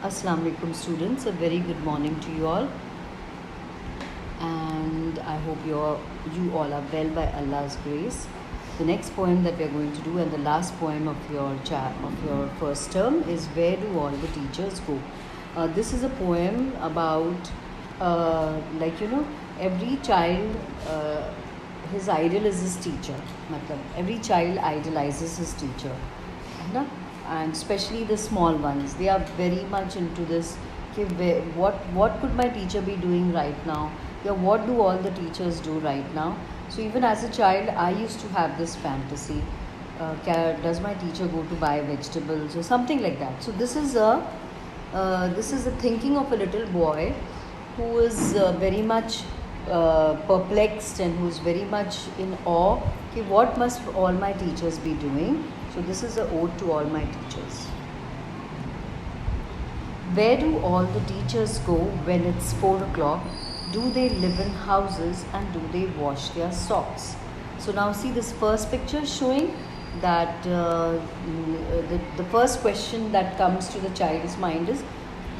Assalamu alaikum students, a very good morning to you all, and I hope you all are well by Allah's grace. The next poem that we are going to do and the last poem of your first term is Where Do All the Teachers Go? This is a poem about every child, his idol is his teacher. Every child idolizes his teacher, है ना? And especially the small ones, they are very much into this. What could my teacher be doing right now? Yeah, what do all the teachers do right now? So even as a child, I used to have this fantasy. Does my teacher go to buy vegetables or something like that? So this is a thinking of a little boy who is very much perplexed and who's very much in awe. Okay, what must all my teachers be doing? So this is an ode to all my teachers. Where do all the teachers go when it's 4 o'clock? Do they live in houses and do they wash their socks? So now see this first picture showing that the first question that comes to the child's mind is,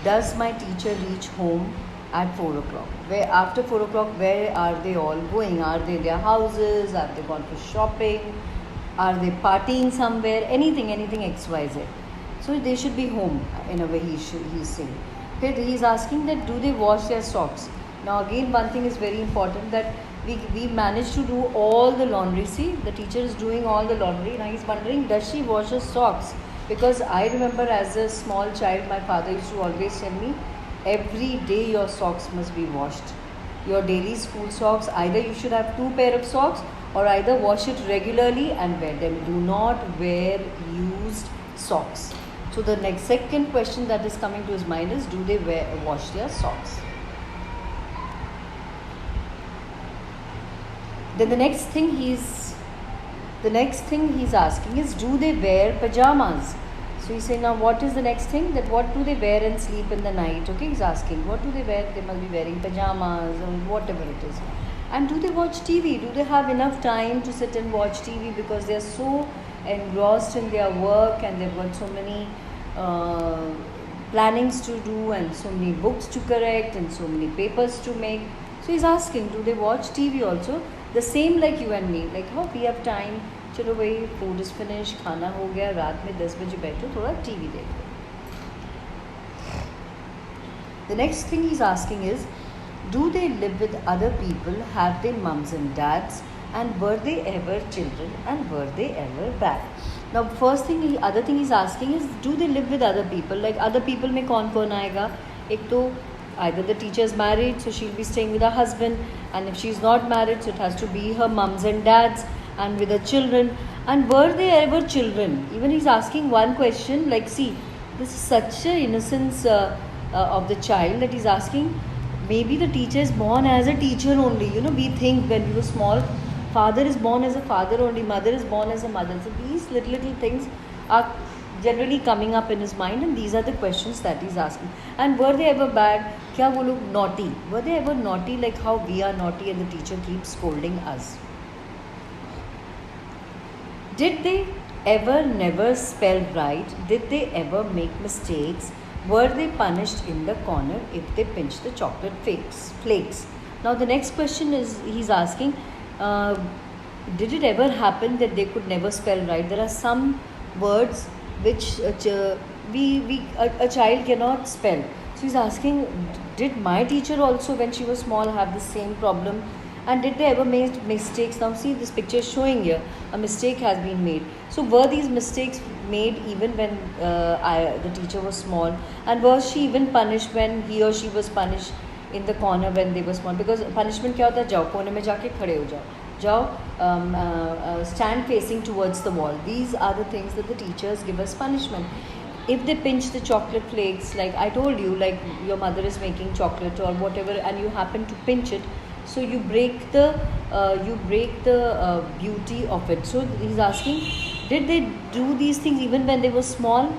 does my teacher reach home at 4 o'clock? Where after 4 o'clock, where are they all going? Are they in their houses? Are they gone for shopping? Are they partying somewhere? Anything XYZ. So they should be home in a way he's saying. Okay, he's asking that do they wash their socks? Now again one thing is very important, that we managed to do all the laundry. See, the teacher is doing all the laundry. Now he's wondering, does she wash her socks? Because I remember as a small child, my father used to always tell me, every day your socks must be washed. Your daily school socks, either you should have 2 pair of socks or either wash it regularly and wear them. Do not wear used socks. So the second question that is coming to his mind is, do they wash their socks? Then the next thing he's asking is, do they wear pajamas? So he's saying, now what is the next thing? That what do they wear and sleep in the night? Okay, he's asking, what do they wear? They must be wearing pajamas or whatever it is. And do they watch TV? Do they have enough time to sit and watch TV? Because they are so engrossed in their work and they've got so many plannings to do and so many books to correct and so many papers to make. So he's asking, do they watch TV also? The same like you and me, like how we have time. चलो भाई, food is finish, खाना हो गया, रात में 10 बजे बैठो, थोड़ा टीवी देखो. The next thing he's asking is, do they live with other people? Have they mums and dads? And were they ever children? And were they ever bad? Now other thing he's asking is, do they live with other people? Like other people में कौन कौन आएगा? एक तो either the teacher is married, so she'll be staying with her husband, and if she's not married, so it has to be her mums and dads and with her children. And were they ever children? Even he's asking one question, like, see, this is such a innocence of the child that he's asking. Maybe the teacher is born as a teacher only. We think when we were small, father is born as a father only, mother is born as a mother. So these little things are generally coming up in his mind, and these are the questions that he's asking. And were they ever bad? Kya wo log naughty? Were they ever naughty like how we are naughty and the teacher keeps scolding us? Did they ever never spell right? Did they ever make mistakes? Were they punished in the corner if they pinched the chocolate flakes? Now the next question is, he's asking, did it ever happen that they could never spell right? There are some words which a child cannot spell. So he's asking, did my teacher also when she was small have the same problem? And did they ever make mistakes? Now see, this picture is showing here a mistake has been made. So were these mistakes made even when the teacher was small? And was she even punished when he or she was punished in the corner when they were small? Because punishment क्या होता है? जाओ कोने में जाके खड़े हो जाओ, stand facing towards the wall. These are the things that the teachers give us punishment. If they pinch the chocolate flakes, like I told you, like your mother is making chocolate or whatever, and you happen to pinch it, so you break the beauty of it. So he's asking, did they do these things even when they were small?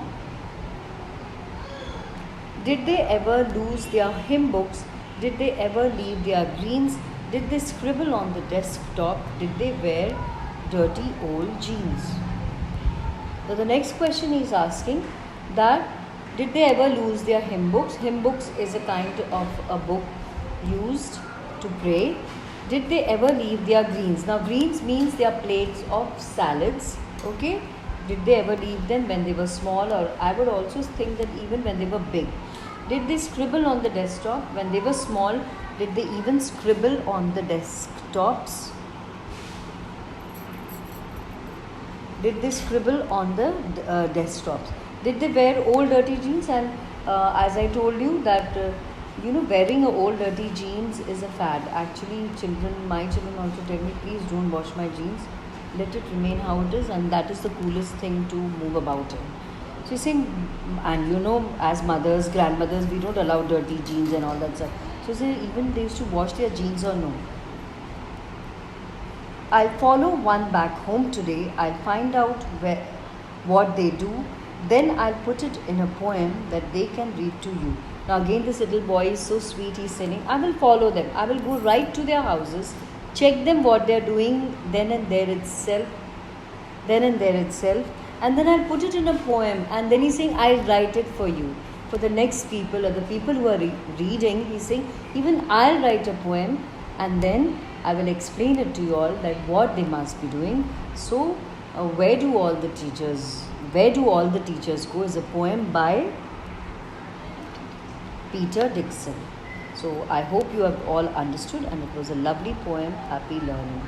Did they ever lose their hymn books? Did they ever leave their greens? Did they scribble on the desktop? Did they wear dirty old jeans? So the next question he's asking, that Did they ever lose their hymn books? Hymn books is a kind of a book used to pray. Did they ever leave their greens? Now greens means their plates of salads. Okay, did they ever leave them when they were small, or I would also think that even when they were big? Did they scribble on the desktop when they were small? Did they even scribble on the desktops? Did they scribble on the desktops? Did they wear old dirty jeans? And as I told you that wearing a old dirty jeans is a fad. Actually, my children also tell me, please don't wash my jeans. Let it remain how it is, and that is the coolest thing to move about in. So you saying, and as mothers, grandmothers, we don't allow dirty jeans and all that stuff. So say even they used to wash their jeans or no? I'll follow one back home today. I'll find out what they do. Then I'll put it in a poem that they can read to you. Now again, this little boy is so sweet. He's saying, I will follow them. I will go right to their houses, check them what they're doing then and there itself, and then I'll put it in a poem. And then he's saying, I'll write it for you. For the next people or the people who are reading, he's saying, even I'll write a poem, and then I will explain it to you all that what they must be doing. So, where do all the teachers go is a poem by Peter Dixon. So I hope you have all understood, and it was a lovely poem. Happy learning.